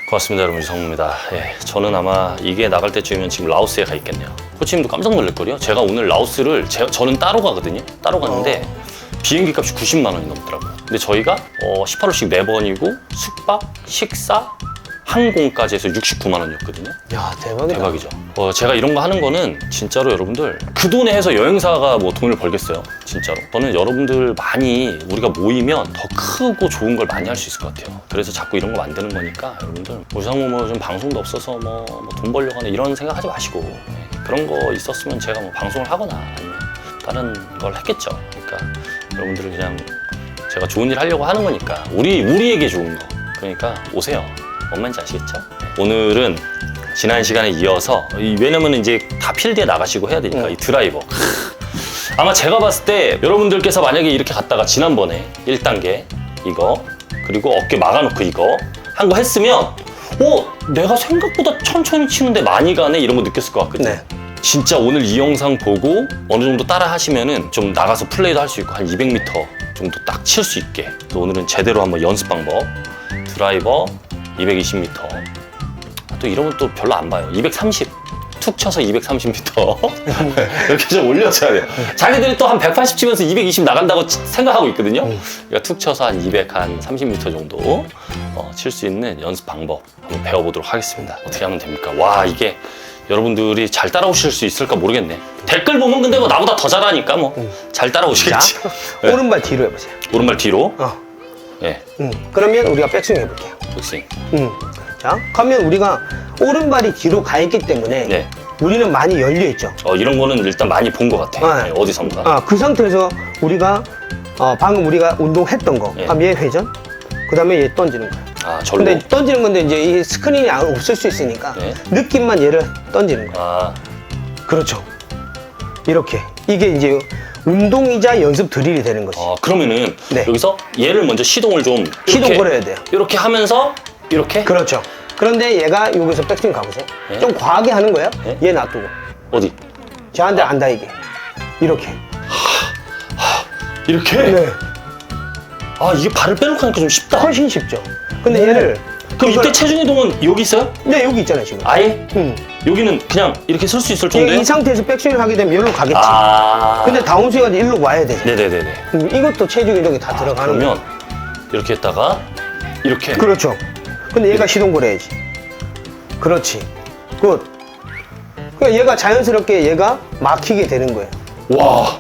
고맙습니다, 여러분. 유성우입니다. 예, 저는 아마 이게 나갈 때쯤이면 지금 라오스에 가 있겠네요. 코치님도 깜짝 놀랄걸요? 제가 오늘 라오스를 저는 따로 가거든요. 따로 갔는데 비행기 값이 90만 원이 넘더라고요. 근데 저희가 18호씩 4번이고 숙박, 식사, 항공까지 해서 69만 원이었거든요. 야, 대박이다. 대박이죠. 제가 이런 거 하는 거는 진짜로 여러분들 그 돈에 해서 여행사가 뭐 돈을 벌겠어요. 진짜로. 저는 여러분들 많이 우리가 모이면 더 크고 좋은 걸 많이 할 수 있을 것 같아요. 그래서 자꾸 이런 거 만드는 거니까 여러분들 유상무 뭐 좀 방송도 없어서 뭐 돈 벌려고 하는 이런 생각 하지 마시고 그런 거 있었으면 제가 뭐 방송을 하거나 아니면 다른 걸 했겠죠. 그러니까 여러분들은 그냥 제가 좋은 일 하려고 하는 거니까 우리에게 좋은 거. 그러니까 오세요. 뭔 말인지 아시겠죠? 오늘은 지난 시간에 이어서 왜냐면 이제 다 필드에 나가시고 해야 되니까 이 드라이버 아마 제가 봤을 때 여러분들께서 만약에 이렇게 갔다가 지난번에 1단계 이거 그리고 어깨 막아놓고 이거 한 거 했으면 내가 생각보다 천천히 치는데 많이 가네 이런 거 느꼈을 것 같거든요. 네. 진짜 오늘 이 영상 보고 어느 정도 따라 하시면은 좀 나가서 플레이도 할 수 있고 한 200m 정도 딱 칠 수 있게 그래서 오늘은 제대로 한번 연습 방법 드라이버 220m 또 이러면 또 별로 안 봐요. 230 툭 쳐서 230m 이렇게 좀 올려줘야 돼요. 자기들이 또 한 180 치면서 220 나간다고 생각하고 있거든요. 그러니까 툭 쳐서 한 230m 정도 칠 수 있는 연습 방법 한번 배워보도록 하겠습니다. 어떻게 하면 됩니까? 와 이게 여러분들이 잘 따라오실 수 있을까 모르겠네. 댓글 보면 근데 뭐 나보다 더 잘하니까 뭐 잘 따라오시겠지. 자, 네. 오른발 뒤로 해보세요. 오른발 뒤로. 예. 그러면 우리가 백스윙 해볼게요. 백스윙. 자, 그러면 우리가 오른발이 뒤로 가 있기 때문에 네. 우리는 많이 열려 있죠. 이런 거는 일단 많이 본 것 같아. 네. 어디선가. 그 상태에서 우리가 방금 우리가 운동했던 거, 네. 그럼 얘 회전, 그 다음에 얘 던지는 거야. 절로. 근데 던지는 건데 이제 이 스크린이 없을 수 있으니까 네. 느낌만 얘를 던지는 거야. 그렇죠. 이렇게 이게 이제 운동이자 연습 드릴이 되는 거지. 그러면은 네. 여기서 얘를 먼저 시동을 좀 시동 걸어야 돼요. 이렇게 하면서 이렇게 그렇죠. 그런데 얘가 여기서 백스윙 가보세요. 네. 좀 과하게 하는 거예요. 네. 얘 놔두고 어디? 저한테 안 닿이게 이렇게. 이렇게? 네. 이게 발을 빼놓고 하니까 좀 쉽다. 훨씬 쉽죠. 근데 얘를 그럼 이때 체중 이동은 여기 있어요? 네, 여기 있잖아요 지금. 아예? 응. 여기는 그냥 이렇게 설 수 있을 정도예요? 이 상태에서 백스윙을 하게 되면 여기로 가겠지. 근데 근데 다운스윙이 일로 와야 돼. 네네네네. 이것도 체중 이동이 다 들어가는 거예요. 그러면 이렇게 했다가 이렇게. 그렇죠. 근데 얘가 시동 걸어야지. 그렇지. 굿. 그러니까 얘가 자연스럽게 얘가 막히게 되는 거예요. 와.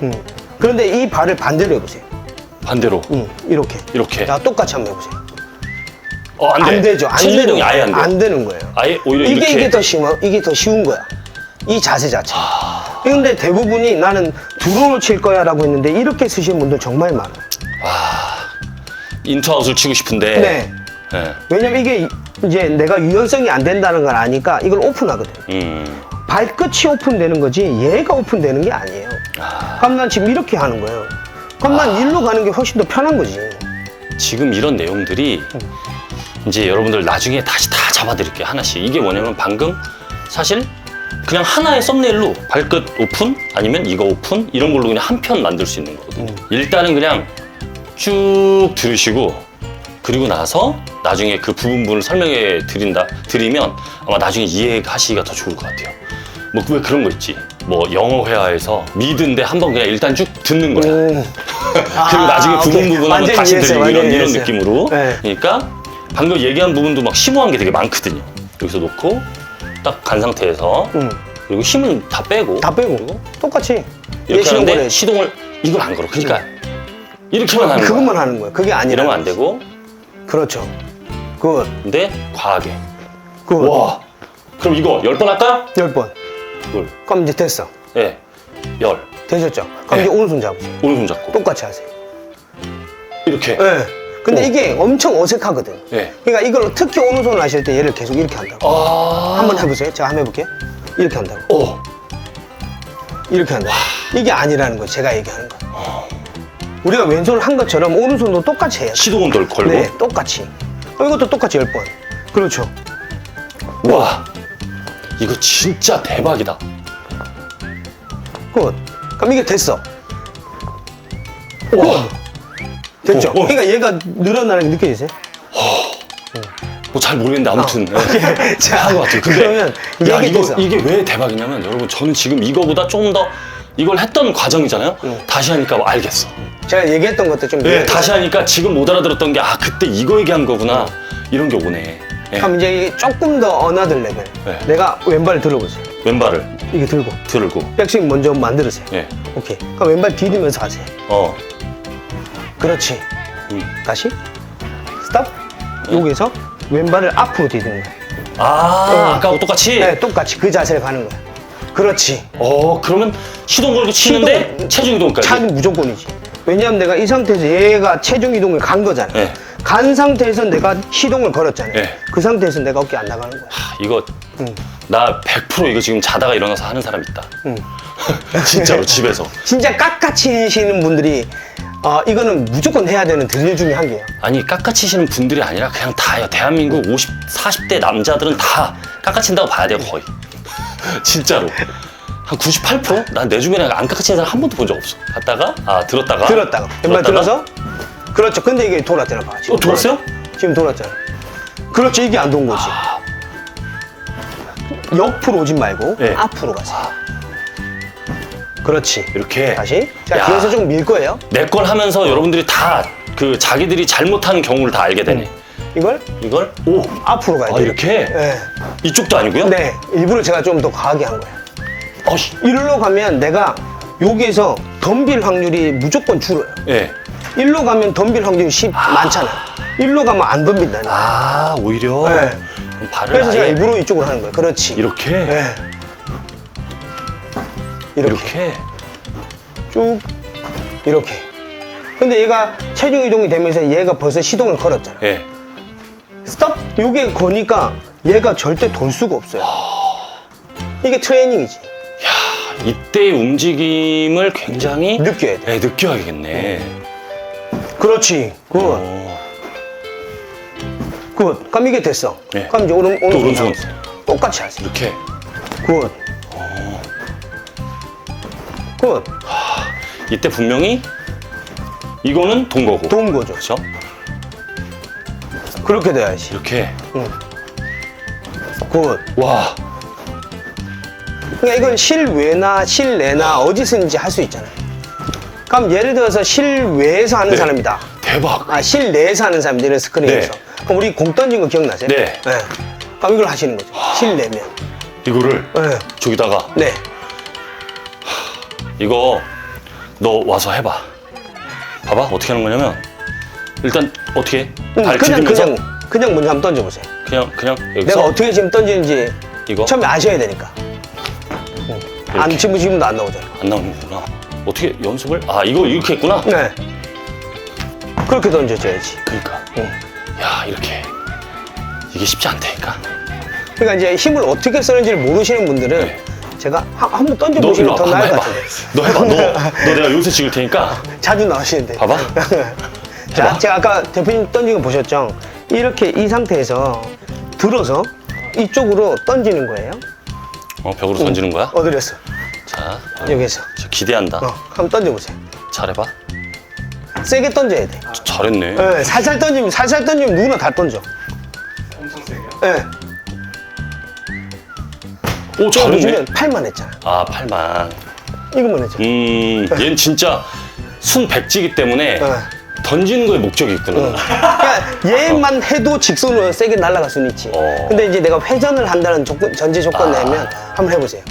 그런데 이 발을 반대로 해보세요. 반대로. 이렇게. 이렇게. 자, 똑같이 한번 해보세요. 안 돼. 안 되죠. 안 체중 되는 이동이 아예 안 돼. 안 되는 거예요. 아예 오히려 이렇게. 이게 더 쉬운 거야. 이 자세 자체. 근데 대부분이 나는 드론을 칠 거야 라고 했는데 이렇게 쓰시는 분들 정말 많아요. 인투아웃을 치고 싶은데. 네. 네. 왜냐면 이게 이제 내가 유연성이 안 된다는 걸 아니까 이걸 오픈하거든. 발끝이 오픈되는 거지 얘가 오픈되는 게 아니에요. 그럼 난 지금 이렇게 하는 거예요. 그럼 난 일로 가는 게 훨씬 더 편한 거지. 지금 이런 내용들이 이제 여러분들 나중에 다시 다 잡아드릴게요. 하나씩. 이게 뭐냐면 방금 사실 그냥 하나의 썸네일로 발끝 오픈 아니면 이거 오픈 이런 걸로 그냥 한 편 만들 수 있는 거거든요. 일단은 그냥 쭉 들으시고 그리고 나서 나중에 그 부분을 설명해 드리면 아마 나중에 이해하시기가 더 좋을 것 같아요. 뭐 왜 그런 거 있지? 뭐 영어 회화에서 미드인데 한번 그냥 일단 쭉 듣는 거야. 그리고 나중에 부분 하면 완전히 다시 이해했어요. 들리고 이런 완전히 이해했어요. 느낌으로. 네. 그러니까 방금 얘기한 부분도 막 심오한 게 되게 많거든요. 여기서 놓고 딱 간 상태에서 그리고 힘은 다 빼고 다 빼고 똑같이 이렇게 시동 하는데 걸어야지. 시동을 이걸 안 걸어. 그러니까 이렇게만 하는 거야. 그것만 하는 거야. 그게 아니라. 이러면 안 되고. 그렇죠. 굿. 근데 과하게. 굿. 와. 그럼 이거 10번 할까요? 10번. 이걸. 그럼 이제 됐어. 예. 10. 되셨죠? 그럼 네. 이제 오른손 잡으세요. 오른손 잡고. 똑같이 하세요. 이렇게. 네. 근데 이게 엄청 어색하거든. 네. 그러니까 이걸 특히 오른손을 하실 때 얘를 계속 이렇게 한다고. 한번 해보세요. 제가 한번 해볼게요. 이렇게 한다고. 이렇게 한다고. 이게 아니라는 거예요. 제가 얘기하는 거. 우리가 왼손을 한 것처럼 오른손도 똑같이 해요. 시동은 덜 걸고. 네, 똑같이. 이것도 똑같이 10번. 그렇죠. 와. 이거 진짜 대박이다. 굿. 그럼 이게 됐어. 와. 됐죠? 어. 그러니까 얘가 늘어나는 게 느껴지세요? 뭐 잘 모르겠는데 아무튼 자, 한 것 같아요. 근데 그러면 야, 얘기해서. 이게 왜 대박이냐면 여러분 저는 지금 이거보다 좀 더 이걸 했던 과정이잖아요. 다시 하니까 뭐 알겠어. 제가 얘기했던 것도 좀. 네, 다시 하니까 지금 못 알아들었던 게 아 그때 이거 얘기한 거구나 이런 게 오네. 예. 그럼 이제 이게 조금 더 어나들 레벨. 네. 내가 왼발 들어보세요. 왼발을 이게 들고. 들고. 백스윙 먼저 만들으세요. 예. 오케이. 그럼 왼발 디디면서 하세요. 그렇지. 다시. 스탑. 여기서 왼발을 앞으로 디디는 거예요. 아까하고 똑같이. 네, 똑같이 그 자세를 가는 거야. 그렇지. 그러면 시동 걸고 치는데 체중 이동까지. 차는 무조건이지. 왜냐하면 내가 이 상태에서 얘가 체중 이동을 간 거잖아. 네. 간 상태에서 내가 시동을 걸었잖아요. 네. 그 상태에서 내가 어깨 안 나가는 거야. 이거 나 100% 이거 지금 자다가 일어나서 하는 사람 있다. 진짜로 집에서. 진짜 깎아치시는 분들이 이거는 무조건 해야 되는 드릴 중에 한 개예요. 아니 깎아치시는 분들이 아니라 그냥 다예요. 대한민국 40대 남자들은 다 깎아친다고 봐야 돼요 거의. 진짜로. 한 98%? 난 내 주변에 안 깎아치는 사람 한 번도 본 적 없어. 갔다가 들었다가 왼발 들어서 그렇죠. 근데 이게 돌았잖아. 봐. 지금 돌았어요? 지금 돌았잖아. 그렇죠. 이게 안 돈 거지. 옆으로 오지 말고 네. 앞으로 가세요. 그렇지. 이렇게 다시. 자, 야. 뒤에서 좀 밀 거예요. 내 걸 하면서 여러분들이 다 그 자기들이 잘못하는 경우를 다 알게 되네. 이걸 이걸 앞으로 가야 돼요. 이렇게? 네. 이쪽도 아니고요? 네. 일부러 제가 좀 더 과하게 한 거예요. 어씨. 일로 가면 내가 여기에서 덤빌 확률이 무조건 줄어요. 예. 일로 가면 덤빌 확률이 많잖아요. 일로 가면 안 덤빈다는 거예요. 오히려. 네. 그럼 발을 그래서 제가 아예 일부러 이쪽으로 하는 거예요. 그렇지. 이렇게. 네. 이렇게. 쭉 이렇게. 근데 얘가 체중 이동이 되면서 얘가 벌써 시동을 걸었잖아. 예. 스톱. 요게 거니까 얘가 절대 돌 수가 없어요. 이게 트레이닝이지. 야, 이때의 움직임을 굉장히 느껴야 돼. 네, 느껴야겠네. 그렇지. 굿. 어. 굿. 그럼 이게 됐어. 네. 그럼 이제 또 오른손. 똑같이 하세요. 이렇게. 굿. 굿. 이때 분명히 이거는 돈 거고. 돈 거죠. 그렇죠? 그렇게 돼야지. 이렇게. 굿. 와. 그러니까 이건 실외나 실내나 어디서든지 할 수 있잖아요. 그럼 예를 들어서 실외에서 하는 네. 사람이다. 대박. 실내에서 하는 사람들은 스크린에서. 네. 그럼 우리 공 던진 거 기억나세요? 네. 그럼 이걸 하시는 거죠. 실내면. 이거를 네. 저기다가 네. 이거 너 와서 해봐. 봐봐 어떻게 하는 거냐면 일단 어떻게 해? 발 디디면서 그냥 먼저 한번 던져보세요. 그냥 여기서 내가 어떻게 지금 던지는지 이거 처음에 아셔야 되니까. 안 지금도 안 나오잖아. 안 나오는 거구나. 어떻게 연습을? 이거 이렇게 했구나. 네. 그렇게 던져줘야지. 그러니까. 야 이렇게 이게 쉽지 않다니까. 그러니까 이제 힘을 어떻게 쓰는지를 모르시는 분들은 네. 제가 한번 너 던져보시면 일로 더 와봐. 나을 한번 것 해봐. 같은데. 너 해봐. 너 내가 요새 찍을 테니까. 자주 나오시는데. 봐봐. 자, 해봐. 제가 아까 대표님 던진 거 보셨죠? 이렇게 이 상태에서 들어서 이쪽으로 던지는 거예요. 벽으로 던지는 거야? 어드렸어. 자, 여기서. 저 기대한다. 한번 던져보세요. 잘해봐. 세게 던져야 돼. 잘했네. 네, 살살 던지면 누구나 다 던져. 엄청 세게요? 네. 오 잘했네. 요즘엔 팔만 했잖아. 팔만. 이것만 했잖아. 얘는 진짜 순백지기 때문에 네. 던지는 거에 목적이 있구나. 그러니까 얘만 해도 직선으로 세게 날아갈 수는 있지. 근데 이제 내가 회전을 한다는 전제 조건 내면 한번 해보세요.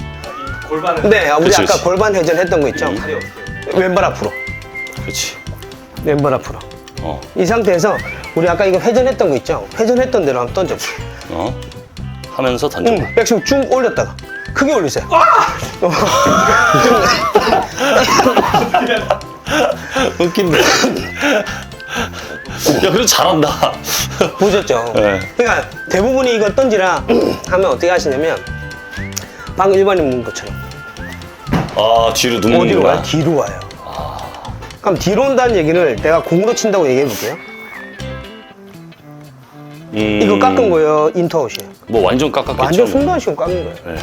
골반은 네, 우리 그치, 아까 그치. 골반 회전 했던 거 있죠? 팔이 어떻게 해요? 왼발 앞으로. 그렇지. 왼발 앞으로. 어. 이 상태에서 우리 아까 이거 회전했던 거 있죠? 회전했던 대로 한번 던져보세요. 하면서 던져봐. 백스윙 쭉 올렸다가 크게 올리세요. 웃긴데. 야, 그래도 잘한다. 보셨죠? 네. 그러니까 대부분이 이거 던지라 하면 어떻게 하시냐면 방금 일반인 문 것처럼 뒤로 어디로 눕는구나. 와요? 뒤로 와요. 그럼 뒤로 온다는 얘기를 내가 공으로 친다고 얘기해 볼게요. 이거 깎은 거예요? 인터아웃이에요? 뭐 완전 깎았겠죠. 완전 뭐. 순간식으로 깎는 거예요. 네.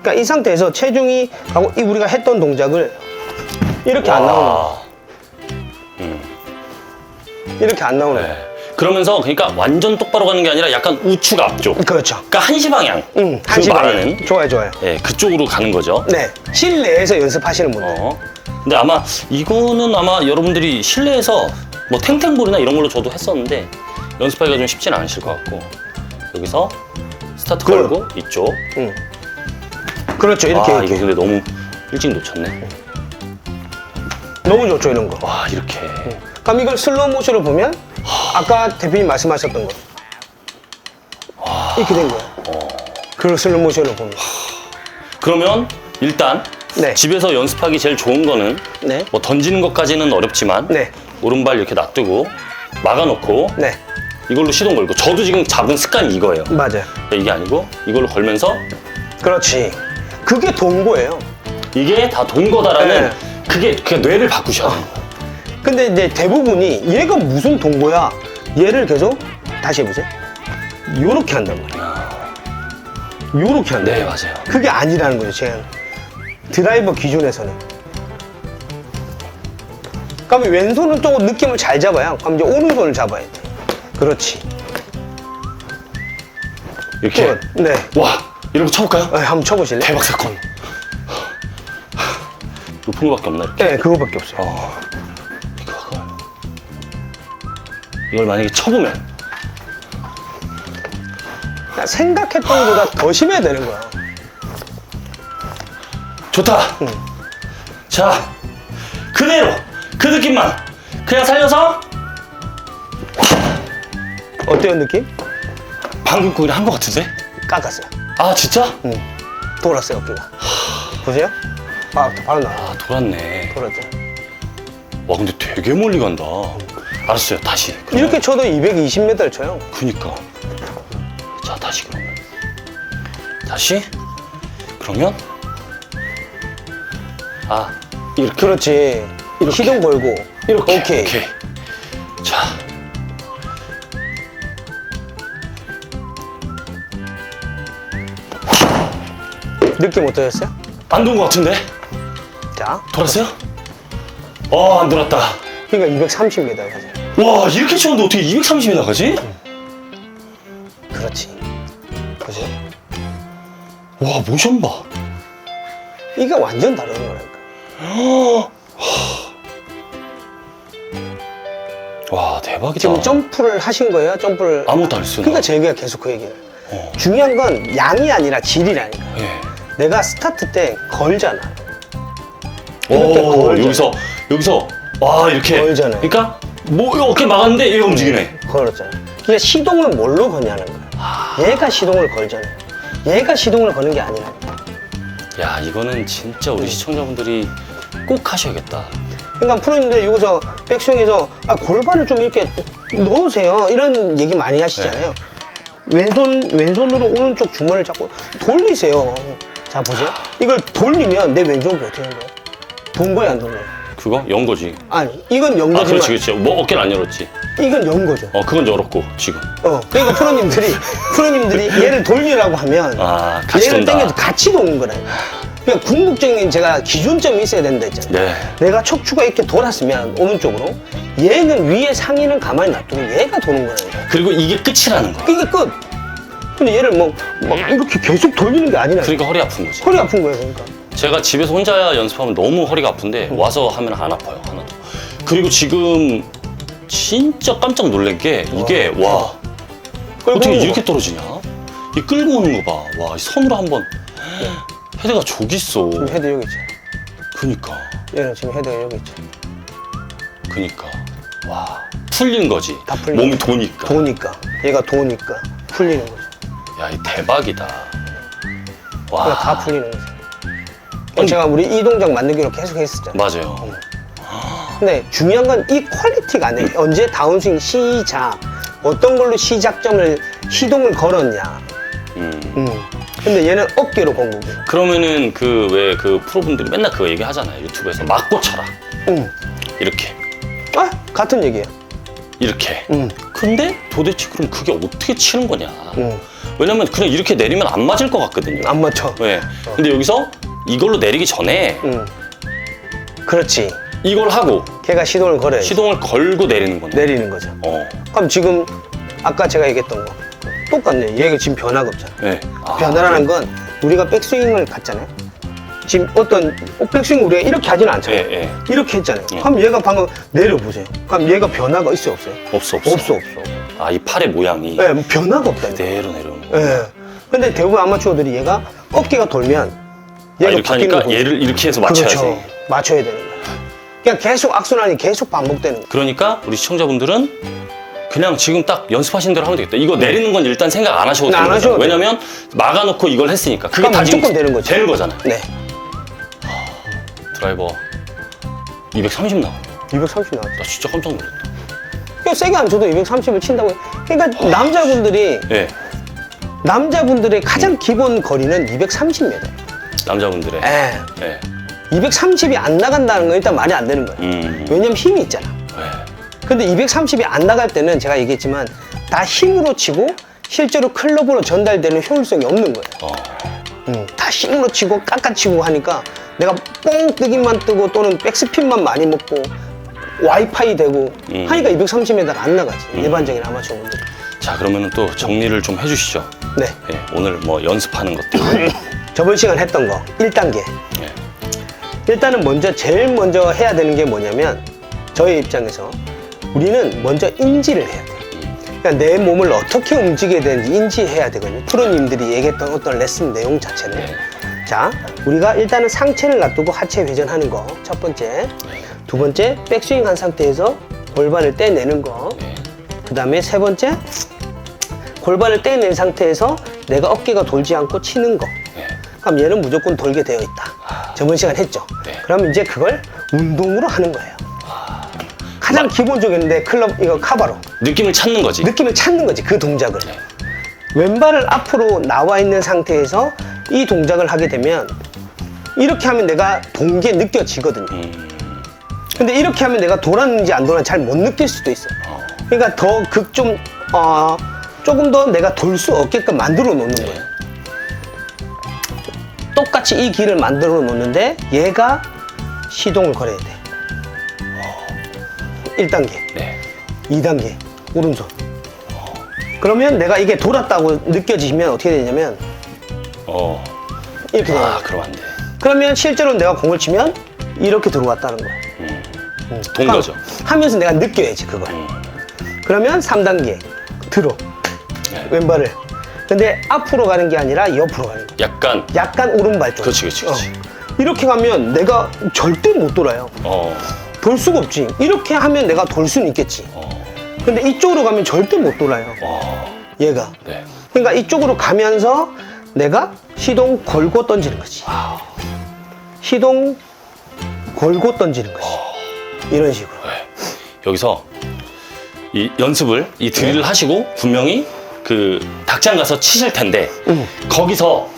그러니까 이 상태에서 체중이 가고 이 우리가 했던 동작을 이렇게 안 나오는 거예요. 이렇게 안 나오는 거예요. 네. 그러면서 그러니까 완전 똑바로 가는 게 아니라 약간 우측 앞쪽. 그렇죠. 그러니까 한시 방향. 응, 그 한시 방향. 방에는 좋아요, 좋아요. 예, 그쪽으로 가는 거죠. 네, 실내에서 연습하시는 분들. 근데 아마 이거는 아마 여러분들이 실내에서 뭐 탱탱볼이나 이런 걸로 저도 했었는데 연습하기가 좀 쉽진 않으실 것 같고 여기서 스타트 걸고 이쪽. 응. 그렇죠, 이렇게. 아, 이렇게. 이거 근데 너무 일찍 놓쳤네. 너무 좋죠, 이런 거. 와, 이렇게. 그럼 이걸 슬로우 모션으로 보면 아까 대표님 말씀하셨던 거 이렇게 된 거예요. 그걸 슬로우 모션으로 보면. 그러면 일단 네. 집에서 연습하기 제일 좋은 거는 네. 뭐 던지는 것까지는 어렵지만 네. 오른발 이렇게 놔두고 막아놓고 네. 이걸로 시동 걸고 저도 지금 잡은 습관이 이거예요. 맞아요. 그러니까 이게 아니고 이걸로 걸면서 그렇지. 그게 동고예요. 이게 다 돈 거다라는 네. 그게 뇌를 바꾸셔야 돼요. 근데 이제 대부분이 얘가 무슨 동고야? 얘를 계속 다시 해보세요. 요렇게 한단 말이에요. 요렇게 한다. 네, 맞아요. 그게 아니라는 거죠, 제 드라이버 기준에서는. 그럼 왼손은 또 느낌을 잘 잡아야. 그럼 이제 오른손을 잡아야 돼. 그렇지. 이렇게. 네. 와, 이런 거 쳐볼까요? 네, 한번 쳐보실래요? 대박 사건. 높은 거밖에 없나 이렇게? 네, 그거밖에 없어요. 이걸 만약에 쳐보면 생각했던 것보다 더 심해야 되는 거야. 좋다. 자, 그대로 그 느낌만 그냥 살려서 어때요, 느낌? 방금 거기를 한 것 같은데? 깎았어요. 아, 진짜? 돌았어요, 어깨가. 보세요? 바로 나와. 아, 돌았네. 돌았죠. 와, 근데 되게 멀리 간다. 알았어요, 다시. 그러면. 이렇게 쳐도 220m를 쳐요. 그니까. 자, 다시 그러면. 다시. 그러면. 아, 이렇게. 그렇지. 이렇게 시동 걸고. 이렇게. 오케이. 자. 느낌 어떠셨어요? 안 돈 것 같은데? 자. 돌았어요? 안 돌았다. 그러니까 230m 가죠. 와, 이렇게 치는데 어떻게 230이 나가지? 그렇지. 보세요. 와, 모션 봐. 이게 완전 다른 거라니까. 와, 대박이다. 지금 점프를 하신 거예요? 점프를. 아무것도 안 했어요. 그러니까 제가 계속 그 얘기를. 중요한 건 양이 아니라 질이라니까. 예. 내가 스타트 때 걸잖아. 오, 이렇게 걸잖아. 여기서, 와, 이렇게. 걸잖아요. 그러니까, 뭐, 이렇게 막았는데 얘가 움직이네. 걸었잖아. 그러니까 시동을 뭘로 거냐는 거야. 얘가 시동을 걸잖아요. 얘가 시동을 거는 게 아니라. 야, 이거는 진짜 우리 시청자분들이 꼭 하셔야겠다. 그러니까 프로님들 여기서 백스윙에서 골반을 좀 이렇게 넣으세요. 이런 얘기 많이 하시잖아요. 왼손으로 오른쪽 주머니를 잡고 돌리세요. 자, 보세요. 이걸 돌리면 내 왼쪽은 어떻게 하는 거야? 돈 거야, 안 돈 거야? 그거? 연 거지. 아니, 이건 연 아, 거지만 그렇지. 뭐, 어깨는 안 열었지. 이건 연 거죠. 그건 열었고, 지금. 그러니까 프로님들이 얘를 돌리라고 하면 아, 같이 얘를 돈다. 당겨서 같이 도는 거라요. 그러니까 궁극적인 제가 기준점이 있어야 된다 했잖아요. 네. 내가 척추가 이렇게 돌았으면 오른쪽으로 얘는 위에 상의는 가만히 놔두고 얘가 도는 거라니까. 그리고 이게 끝이라는 거. 그게 끝. 근데 얘를 막 이렇게 계속 돌리는 게 아니라 그러니까 허리 아픈 거지. 허리 아픈 거예요, 그러니까. 제가 집에서 혼자 연습하면 너무 허리가 아픈데 와서 하면 안 아파요, 하나도. 그리고 지금 진짜 깜짝 놀란 게 이게 와, 끌고 어떻게 오는 이렇게 떨어지냐? 이 끌고 오는 거 봐. 와, 이 손으로 한번 헤드가 저기 있어. 지금 헤드 여기 있죠. 그니까, 얘는 지금 헤드가 여기 있죠. 그니까. 와, 풀린 거지. 다 풀린 몸이 거지. 도니까. 도니까. 얘가 도니까 풀리는 거죠. 야, 이 대박이다. 와, 그러니까 다 풀리는 거죠. 제가 우리 이 동작 만들기로 계속 했었잖아요. 맞아요. 근데 중요한 건 이 퀄리티가 아니에요. 언제 다운스윙 시작, 어떤 걸로 시동을 걸었냐. 근데 얘는 어깨로 건 거고. 그러면은 왜 그 프로분들이 맨날 그거 얘기하잖아요. 유튜브에서 맞고 쳐라. 이렇게. 같은 얘기예요. 이렇게. 근데 도대체 그럼 그게 어떻게 치는 거냐. 음. 왜냐면 그냥 이렇게 내리면 안 맞을 것 같거든요. 안 맞춰. 네. 근데 여기서 이걸로 내리기 전에 그렇지. 이걸 하고 걔가 시동을 걸어야지. 시동을 걸고 내리는 거네. 내리는 거죠. 그럼 지금 아까 제가 얘기했던 거 똑같네. 얘가 지금 변화가 없잖아. 네. 변화라는 건 우리가 백스윙을 갔잖아요. 지금 어떤 백스윙 우리가 이렇게 하지는 않잖아요. 예, 예. 이렇게 했잖아요. 그럼 얘가 방금 내려보세요. 그럼 얘가 변화가 있어요, 없어요? 없어. 없어. 아, 이 팔의 모양이 예, 변화가 없다니까. 그대로 내려오는 거. 예. 근데 대부분 아마추어들이 얘가 어깨가 돌면 얘가 이렇게 바뀌는 하니까 거예요. 얘를 이렇게 해서 맞춰야지. 그렇죠. 맞춰야 되는 거예요. 그냥 계속 악순환이 계속 반복되는 거예요. 그러니까 우리 시청자분들은 그냥 지금 딱 연습하신 대로 하면 되겠다. 이거 내리는 건 일단 생각 안 하셔도 되는 안 거잖아요. 하셔도 돼요. 왜냐면 막아놓고 이걸 했으니까. 그게 그럼 다 지금 무조건 되는 거죠. 되는 거잖아요. 네. 드라이버 230 나왔네. 230 나왔죠. 나 진짜 깜짝 놀랐다. 그냥 세게 안 쳐도 230을 친다고 해요. 그러니까 남자분들이 예. 남자분들의 가장 기본 거리는 230m예요. 남자분들의. 예. 예. 230이 안 나간다는 건 일단 말이 안 되는 거예요. 왜냐면 힘이 있잖아. 예. 근데 230이 안 나갈 때는 제가 얘기했지만 다 힘으로 치고 실제로 클럽으로 전달되는 효율성이 없는 거예요. 다 힘으로 치고 깎아치고 하니까 내가 뻥 뜨기만 뜨고 또는 백스핀만 많이 먹고 와이파이 되고 하니까 230m가 안 나가지. 일반적인 아마추어분들. 자, 그러면은 또 정리를 좀 해주시죠. 네. 예. 오늘 뭐 연습하는 것들. 저번 시간 했던 거 1단계. 예. 일단은 제일 먼저 해야 되는 게 뭐냐면 저희 입장에서 우리는 먼저 인지를 해야 돼요. 그러니까 내 몸을 어떻게 움직여야 되는지 인지해야 되거든요. 프로님들이 얘기했던 어떤 레슨 내용 자체는. 자, 우리가 일단은 상체를 놔두고 하체 회전하는 거 첫 번째. 두 번째, 백스윙 한 상태에서 골반을 떼내는 거. 그 다음에 세 번째, 골반을 떼낸 상태에서 내가 어깨가 돌지 않고 치는 거. 그럼 얘는 무조건 돌게 되어 있다. 저번 시간 했죠. 그럼 이제 그걸 운동으로 하는 거예요. 가장 기본적인데 이거 카바로. 느낌을 찾는 거지. 느낌을 찾는 거지, 그 동작을. 왼발을 앞으로 나와 있는 상태에서 이 동작을 하게 되면 이렇게 하면 내가 돈 게 느껴지거든요. 근데 이렇게 하면 내가 돌았는지 안 돌았는지 잘 못 느낄 수도 있어요. 그러니까 조금 더 내가 돌 수 없게끔 만들어 놓는 거예요. 똑같이 이 길을 만들어 놓는데 얘가 시동을 걸어야 돼. 1단계, 네. 2단계, 오른손. 그러면 내가 이게 돌았다고 느껴지면 어떻게 되냐면 이렇게 되는 아, 거예요. 그럼 안 돼. 그러면 실제로 내가 공을 치면 이렇게 들어왔다는 거예요. 돈 거죠. 하면서 내가 느껴야지 그걸. 그러면 3단계 들어. 네. 왼발을. 근데 앞으로 가는 게 아니라 옆으로 가는 거야. 약간 오른발 쪽. 그렇지. 이렇게 가면 내가 절대 못 돌아요. 돌 수가 없지. 이렇게 하면 내가 돌 수는 있겠지. 근데 이쪽으로 가면 절대 못 돌아요. 얘가. 네. 그러니까 이쪽으로 가면서 내가 시동 걸고 던지는 거지. 시동 걸고 던지는 거지. 이런 식으로. 네. 여기서 이 연습을 이 드릴을 하시고 분명히 그 닭장 가서 치실 텐데 거기서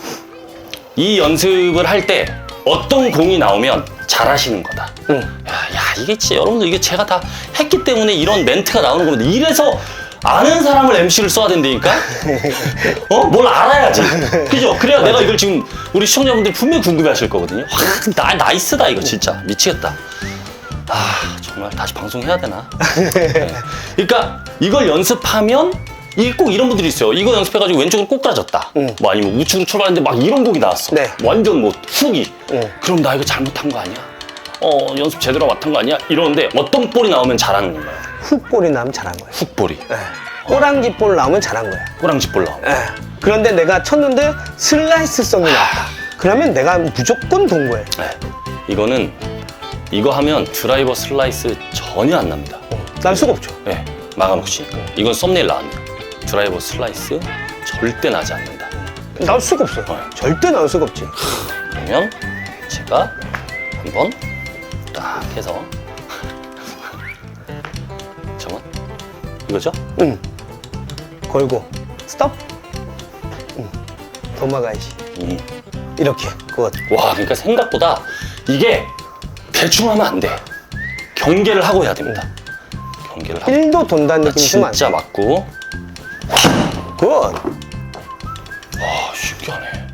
이 연습을 할 때 어떤 공이 나오면 잘하시는 거다. 야, 이게 진짜 여러분들 이게 제가 다 했기 때문에 이런 멘트가 나오는 겁니다. 이래서 아는 사람을 MC를 써야 된다니까? 뭘 알아야지. 그죠? 그래야 내가 이걸 지금 우리 시청자분들 분명히 궁금해 하실 거거든요. 와, 나이스다, 이거 진짜. 미치겠다. 아, 정말 다시 방송해야 되나? 네. 그러니까 이걸 연습하면 이게 꼭 이런 분들이 있어요. 이거 연습해가지고 왼쪽으로 꼬꾸라졌다. 뭐 아니면 우측으로 출발했는데 막 이런 곡이 나왔어. 네. 완전 뭐 훅이. 그럼 나 이거 잘못한 거 아니야? 연습 제대로 맡은 거 아니야? 이러는데 어떤 볼이 나오면 잘하는 건가요? 훅볼이 나오면 잘한 거예요. 훅볼이. 네. 꼬랑지 볼 나오면 잘한 거야. 꼬랑지 볼 나오면. 네. 그런데 내가 쳤는데 슬라이스성이 나왔다. 그러면 내가 무조건 돈 거예요. 네. 이거는 이거 하면 드라이버 슬라이스 전혀 안 납니다. 날 수가 없죠. 네. 막아놓으시니까. 이건 썸네일 나왔네요. 드라이버 슬라이스 절대 나지 않는다. 나올 수가 없어요. 절대 나올 수가 없지. 그러면 제가 한번 딱 해서 잠깐만 이거죠? 응. 걸고 스톱. 응. 도망가야지. 이렇게 그것. 와, 그러니까 생각보다 이게 대충 하면 안 돼. 경계를 하고 해야 됩니다. 경계를 하고. 1도 돈다는 느낌 주면 안 돼. 진짜 맞고. 굿. 와, 신기하네.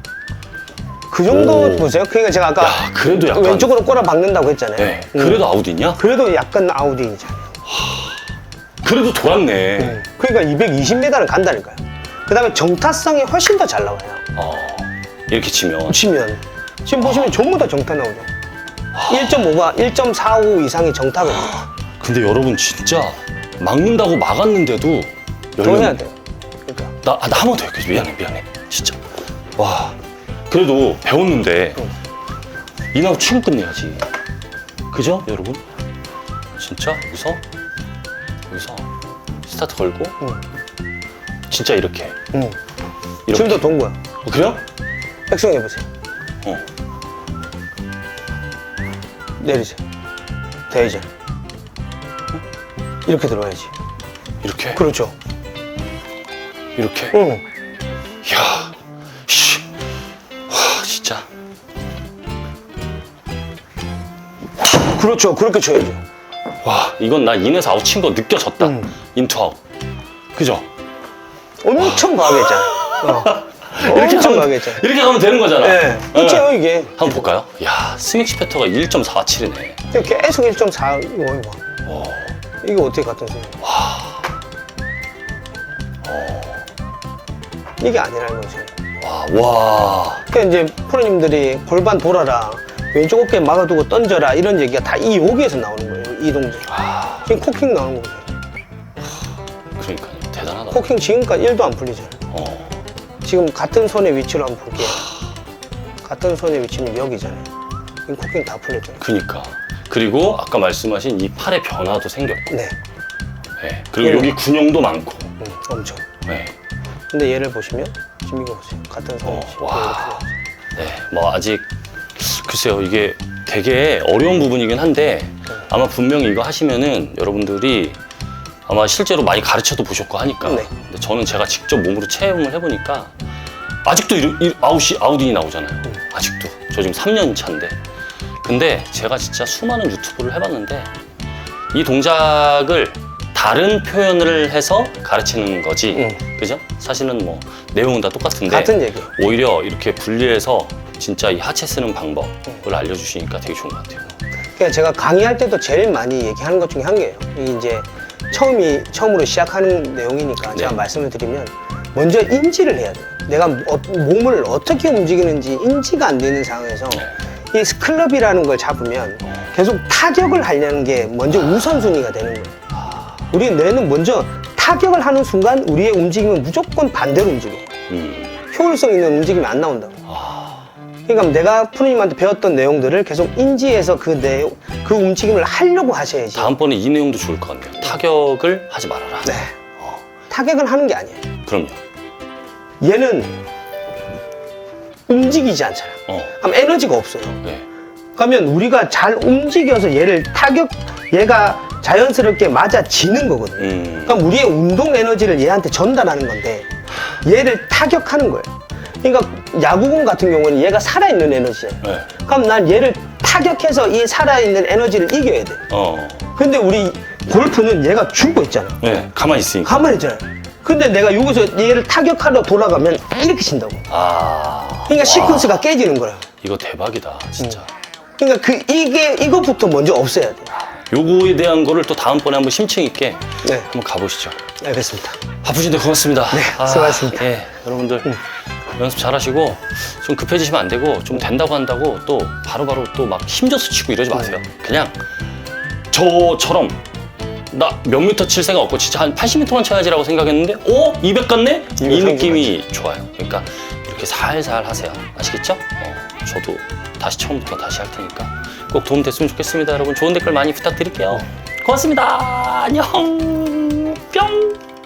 그 정도 오. 보세요. 그러니까 제가 아까 야, 그래도 약간 왼쪽으로 꼬라 박는다고 했잖아요. 네. 그래도 아우디냐? 그래도 약간 아우디잖아요. 그래도 돌았네. 그러니까 220m를 간다니까요. 그 다음에 정타성이 훨씬 더 잘 나와요. 이렇게 치면 치면 지금 보시면 전부 다 정타 나오죠. 1.5가 1.45 이상이 정타거든요. 근데 여러분 진짜 막는다고 막았는데도 더 해야 돼요. 그러니까 나 한 번 더 할게. 미안해 진짜. 와 그래도 배웠는데 이나고 치고 끝내야지. 그죠 여러분? 진짜 여기서 스타트 걸고 진짜 이렇게 지금도 돈 거야. 그래요? 백승 해보세요. 어. 내리세요. 대회전. 이렇게 들어와야지. 이렇게? 그렇죠. 이렇게? 응. 이야 씨. 와 진짜 그렇죠. 그렇게 쳐야죠. 와 이건 나 인에서 아웃 친 거 느껴졌다. 인투 아웃. 그죠? 엄청 과하겠잖아요. 엄청 과하겠잖아요. 이렇게 가면 되는 거잖아. 네. 그렇죠, 이게. 한번 볼까요? 야 스윙치 패터가 1.47이네. 계속 1.45. 이게 어떻게 같은 소리야? 이게 아니라는 거죠. 와. 그러니까 이제 프로님들이 골반 돌아라, 왼쪽 어깨 막아두고 던져라 이런 얘기가 다 이 여기에서 나오는 거예요. 이 동작. 지금 코킹 나오는 거죠. 그러니까요. 대단하다. 코킹 지금까지 1도 안 풀리잖아요. 지금 같은 손의 위치로 한번 볼게요. 같은 손의 위치는 여기잖아요. 이 코킹 다 풀렸죠. 그니까. 그리고 아까 말씀하신 이 팔의 변화도 생겼고. 네. 네. 그리고 여기 근육도 많고. 엄청. 네. 근데 얘를 보시면 지금 이거 보세요. 같은 손의 위치. 와. 네. 뭐 아직 글쎄요. 이게 되게 어려운 부분이긴 한데 아마 분명히 이거 하시면은 여러분들이 아마 실제로 많이 가르쳐도 보셨고 하니까. 네. 근데 저는 제가 직접 몸으로 체험을 해보니까 아직도 아웃이 나오잖아요. 아직도. 저 지금 3년 차인데. 근데 제가 진짜 수많은 유튜브를 해봤는데 이 동작을 다른 표현을 해서 가르치는 거지. 그죠? 사실은 뭐 내용은 다 똑같은데 같은 얘기예요. 오히려 이렇게 분리해서 진짜 이 하체 쓰는 방법을 알려주시니까 되게 좋은 것 같아요. 그러니까 제가 강의할 때도 제일 많이 얘기하는 것 중에 한 개예요. 이게 이제 처음으로 시작하는 내용이니까 제가 네. 말씀을 드리면 먼저 인지를 해야 돼요. 내가 몸을 어떻게 움직이는지 인지가 안 되는 상황에서 이 클럽이라는 걸 잡으면 계속 타격을 하려는 게 먼저 우선순위가 되는 거예요. 우리 뇌는 먼저 타격을 하는 순간 우리의 움직임은 무조건 반대로 움직여요. 효율성 있는 움직임이 안 나온다고. 그러니까 내가 프로님한테 배웠던 내용들을 계속 인지해서 그 움직임을 하려고 하셔야지. 다음번에 이 내용도 좋을 것 같네요. 타격을 하지 말아라. 네. 타격을 하는 게 아니에요. 그럼요. 얘는 움직이지 않잖아. 그럼 에너지가 없어요. 네. 그러면 우리가 잘 움직여서 얘가 자연스럽게 맞아지는 거거든요. 그럼 우리의 운동 에너지를 얘한테 전달하는 건데 얘를 타격하는 거예요. 그러니까 야구공 같은 경우는 얘가 살아있는 에너지예요. 네. 그럼 난 얘를 타격해서 이 살아있는 에너지를 이겨야 돼. 근데 우리 골프는 얘가 죽고 있잖아. 네. 가만히 있으니까. 가만히 있잖아요. 근데 내가 여기서 얘를 타격하러 돌아가면 이렇게 친다고. 그러니까 시퀀스가 깨지는 거야. 이거 대박이다, 진짜. 그러니까 이것부터 먼저 없애야 돼. 요거에 대한 거를 또 다음번에 한번 심층 있게 네. 한번 가보시죠. 알겠습니다. 바쁘신데 고맙습니다. 네, 수고하셨습니다. 예, 여러분들 연습 잘하시고 좀 급해지시면 안 되고 좀 된다고 한다고 또 바로바로 또 막 힘줘서 치고 이러지 마세요. 그냥 저처럼 나 몇 미터 칠 생각 없고 진짜 한 80m만 쳐야지라고 생각했는데 200 갔네? 이 느낌이 좋아요. 그러니까 이렇게 살살 하세요. 아시겠죠? 저도 다시 처음부터 다시 할 테니까 꼭 도움 됐으면 좋겠습니다. 여러분 좋은 댓글 많이 부탁드릴게요. 고맙습니다. 안녕. 뿅.